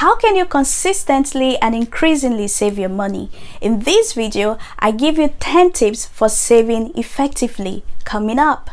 How can you consistently and increasingly save your money? In this video, I give you 10 tips for saving effectively. Coming up.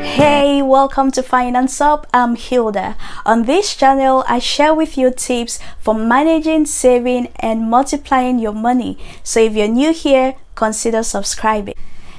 Hey, welcome to Finance Up. I'm Hilda. On this channel, I share with you tips for managing, saving, and multiplying your money. So if you're new here, consider subscribing.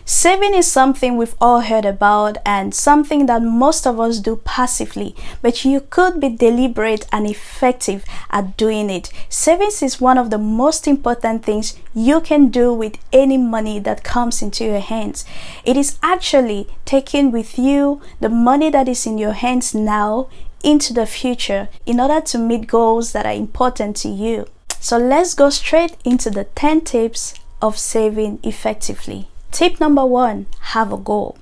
Saving is something we've all heard about and something that most of us do passively, but you could be deliberate and effective at doing it. Savings is one of the most important things you can do with any money that comes into your hands. It is actually taking with you the money that is in your hands now into the future in order to meet goals that are important to you. So let's go straight into the 10 tips of saving effectively. Tip number 1, have a goal.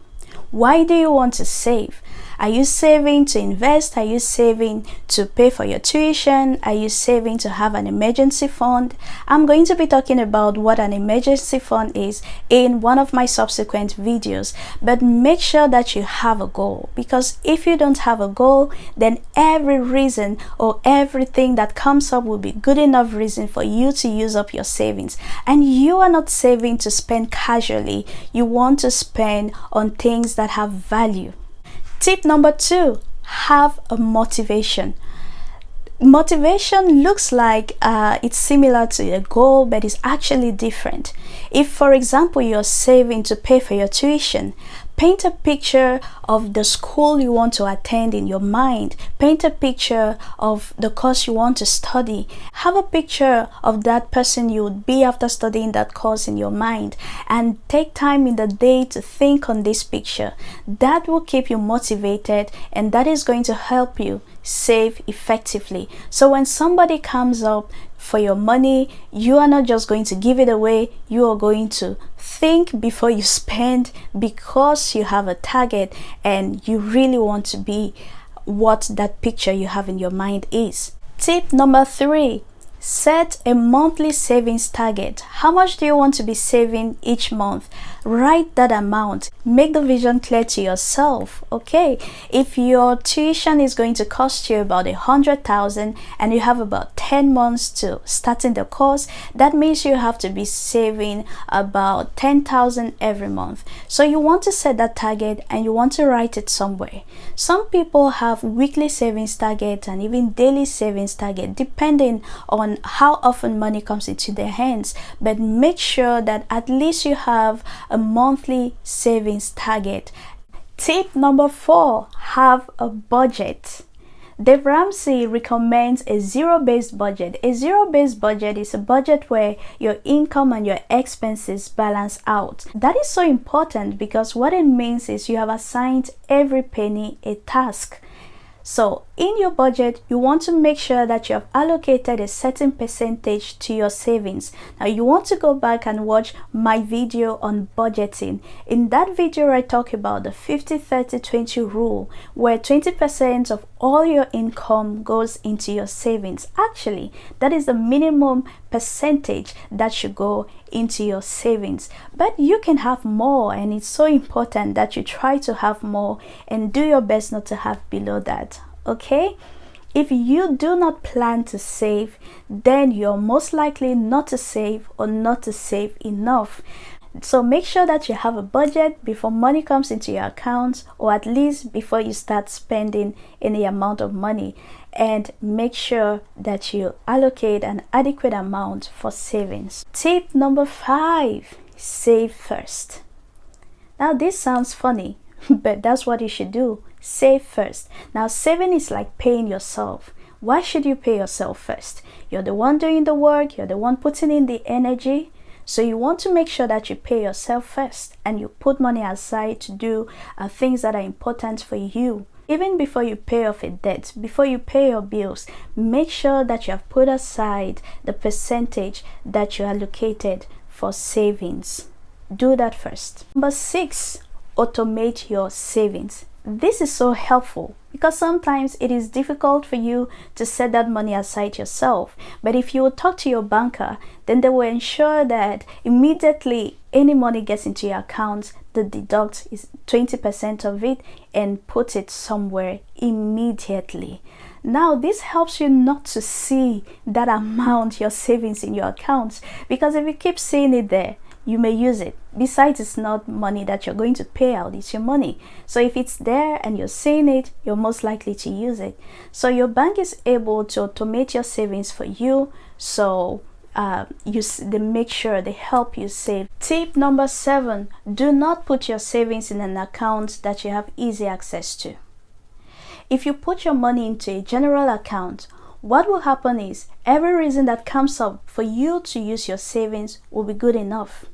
Why do you want to save? Are you saving to invest? Are you saving to pay for your tuition? Are you saving to have an emergency fund? I'm going to be talking about what an emergency fund is in one of my subsequent videos, but make sure that you have a goal, because if you don't have a goal, then every reason or everything that comes up will be good enough reason for you to use up your savings. And you are not saving to spend casually. You want to spend on things that have value. Tip number 2, have a motivation. Motivation looks like it's similar to a goal, but it's actually different. If, for example, you're saving to pay for your tuition, paint a picture of the school you want to attend in your mind. Paint a picture of the course you want to study. Have a picture of that person you would be after studying that course in your mind, and take time in the day to think on this picture. That will keep you motivated, and that is going to help you save effectively. So when somebody comes up for your money, you are not just going to give it away. You are going to think before you spend, because you have a target and you really want to be what that picture you have in your mind is. Tip number 3, set a monthly savings target. How much do you want to be saving each month? Write that amount. Make the vision clear to yourself. Okay, if your tuition is going to cost you about 100,000 and you have about 10 months to starting the course, that means you have to be saving about 10,000 every month. So you want to set that target and you want to write it somewhere. Some people have weekly savings target and even daily savings target, depending on how often money comes into their hands, but make sure that at least you have a monthly savings target. Tip number 4, have a budget. Dave Ramsey recommends a zero-based budget. A zero-based budget is a budget where your income and your expenses balance out. That is so important because what it means is you have assigned every penny a task. So in your budget, you want to make sure that you have allocated a certain percentage to your savings. Now you want to go back and watch my video on budgeting. In that video, I talk about the 50-30-20 rule, where 20% of all your income goes into your savings. Actually, that is the minimum percentage that should go into your savings, but you can have more, and it's so important that you try to have more and do your best not to have below that. Okay, if you do not plan to save, then you're most likely not to save or not to save enough. So make sure that you have a budget before money comes into your account, or at least before you start spending any amount of money, and make sure that you allocate an adequate amount for savings. Tip number 5, save first. Now this sounds funny, but that's what you should do. Save first. Now saving is like paying yourself. Why should you pay yourself first? You're the one doing the work, you're the one putting in the energy. So you want to make sure that you pay yourself first and you put money aside to do things that are important for you. Even before you pay off a debt, before you pay your bills, make sure that you have put aside the percentage that you allocated for savings. Do that first. Number 6, automate your savings. This is so helpful because sometimes it is difficult for you to set that money aside yourself. But if you talk to your banker, then they will ensure that immediately any money gets into your account, they deduct is 20% of it and put it somewhere immediately. Now this helps you not to see that amount, your savings in your accounts, because if you keep seeing it there, you may use it. Besides, it's not money that you're going to pay out, it's your money. So if it's there and you're seeing it, you're most likely to use it. So your bank is able to automate your savings for you, so they make sure they help you save. Tip number 7, do not put your savings in an account that you have easy access to. If you put your money into a general account, what will happen is every reason that comes up for you to use your savings will be good enough.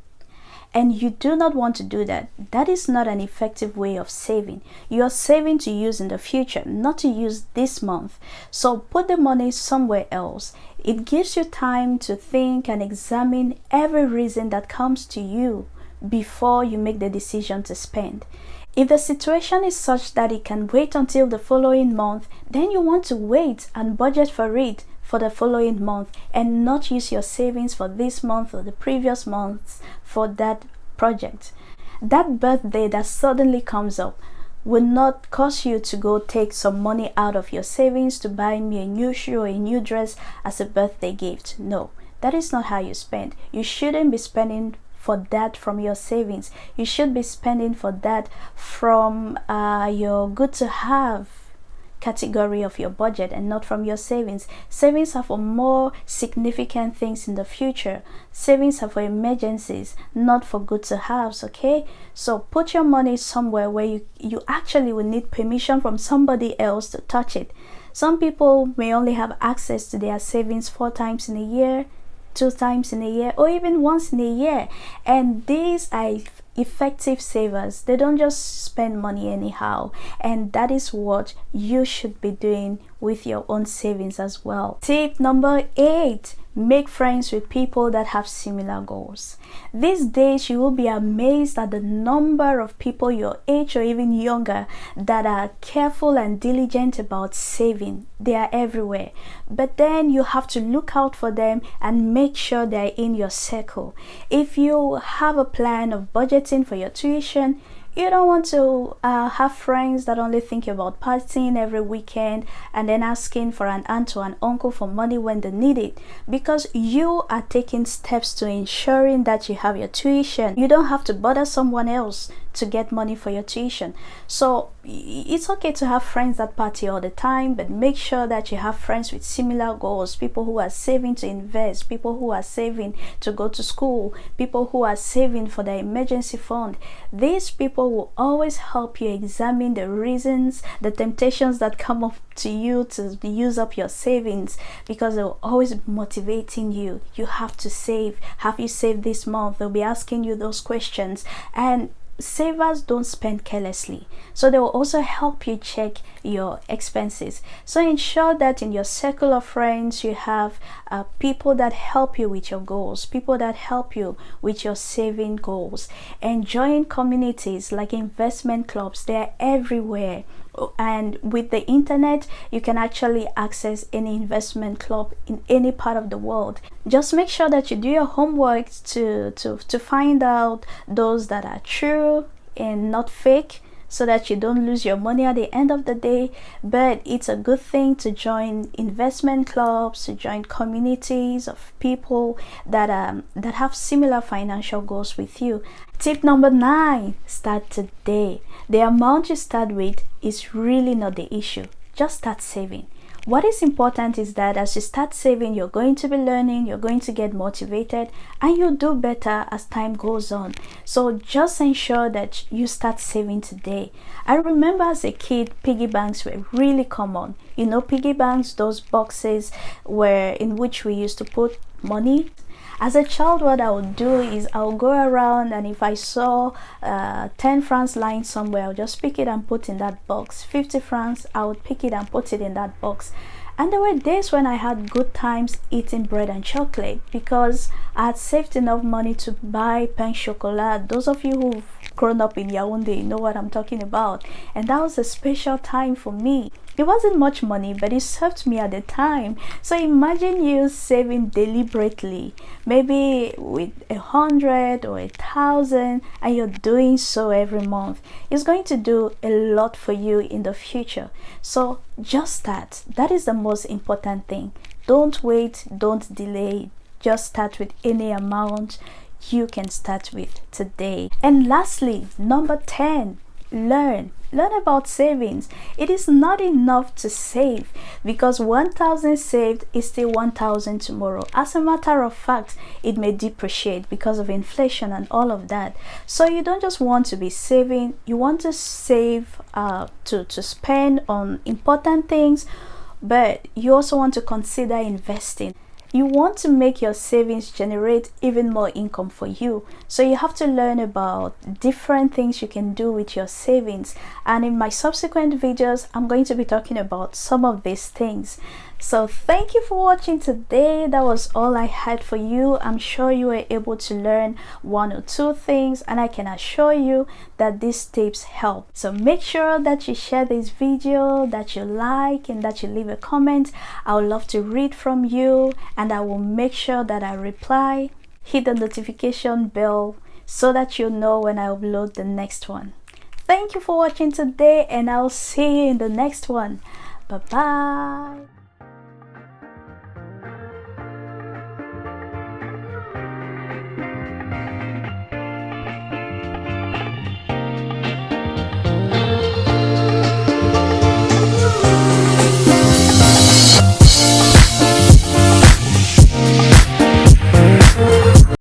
And you do not want to do that. That is not an effective way of saving. You are saving to use in the future, not to use this month. So put the money somewhere else. It gives you time to think and examine every reason that comes to you before you make the decision to spend. If the situation is such that it can wait until the following month, then you want to wait and budget for it for the following month and not use your savings for this month or the previous months for that project. That birthday that suddenly comes up will not cause you to go take some money out of your savings to buy me a new shoe or a new dress as a birthday gift. No, that is not how you spend. You shouldn't be spending for that from your savings. You should be spending for that from your good to have category of your budget and not from your savings. Savings are for more significant things in the future. Savings are for emergencies, not for good to haves. Okay, so put your money somewhere where you actually will need permission from somebody else to touch it. Some people may only have access to their savings 4 times in a year, 2 times in a year, or even once in a year, and these are effective savers. They don't just spend money anyhow, and that is what you should be doing with your own savings as well. Tip number 8, make friends with people that have similar goals. These days you will be amazed at the number of people your age or even younger that are careful and diligent about saving. They are everywhere, but then you have to look out for them and make sure they're in your circle. If you have a plan of budgeting for your tuition, you don't want to have friends that only think about partying every weekend and then asking for an aunt or an uncle for money when they need it, because you are taking steps to ensuring that you have your tuition. You don't have to bother someone else to get money for your tuition. So it's okay to have friends that party all the time, but make sure that you have friends with similar goals, people who are saving to invest, people who are saving to go to school, people who are saving for their emergency fund. These people will always help you examine the reasons, the temptations that come up to you to use up your savings, because they will always be motivating you. You have to save. Have you saved this month? They'll be asking you those questions. And savers don't spend carelessly, so they will also help you check your expenses. So ensure that in your circle of friends you have people that help you with your goals, people that help you with your saving goals, and join communities like investment clubs. They're everywhere, and with the internet you can actually access any investment club in any part of the world. Just make sure that you do your homework to find out those that are true and not fake, so that you don't lose your money at the end of the day. But it's a good thing to join investment clubs, to join communities of people that have similar financial goals with you. Tip number 9, start today. The amount you start with is really not the issue. Just start saving. What is important is that as you start saving, you're going to be learning, you're going to get motivated, and you'll do better as time goes on. So just ensure that you start saving today. I remember as a kid, piggy banks were really common. You know, piggy banks, those boxes in which we used to put money. As a child, what I would do is I would go around, and if I saw 10 francs lying somewhere, I would just pick it and put in that box. 50 francs, I would pick it and put it in that box. And there were days when I had good times eating bread and chocolate, because I had saved enough money to buy pain chocolat. Those of you who've grown up in Yaoundé know what I'm talking about. And that was a special time for me. It wasn't much money, but it served me at the time. So imagine you saving deliberately, maybe with 100 or 1,000, and you're doing so every month. It's going to do a lot for you in the future. So just start. That is the most important thing. Don't wait, don't delay. Just start with any amount you can start with today. And lastly, number 10, learn about savings. It is not enough to save, because 1,000 saved is still 1,000 tomorrow. As a matter of fact, it may depreciate because of inflation and all of that. So you don't just want to be saving, you want to save to spend on important things, but you also want to consider investing. You want to make your savings generate even more income for you. So you have to learn about different things you can do with your savings. And in my subsequent videos, I'm going to be talking about some of these things. So thank you for watching today. That was all I had for you. I'm sure you were able to learn one or two things, and I can assure you that these tips help. So make sure that you share this video, that you like, and that you leave a comment. I would love to read from you, and I will make sure that I reply. Hit the notification bell so that you know when I upload the next one. Thank you for watching today, and I'll see you in the next one. Bye bye.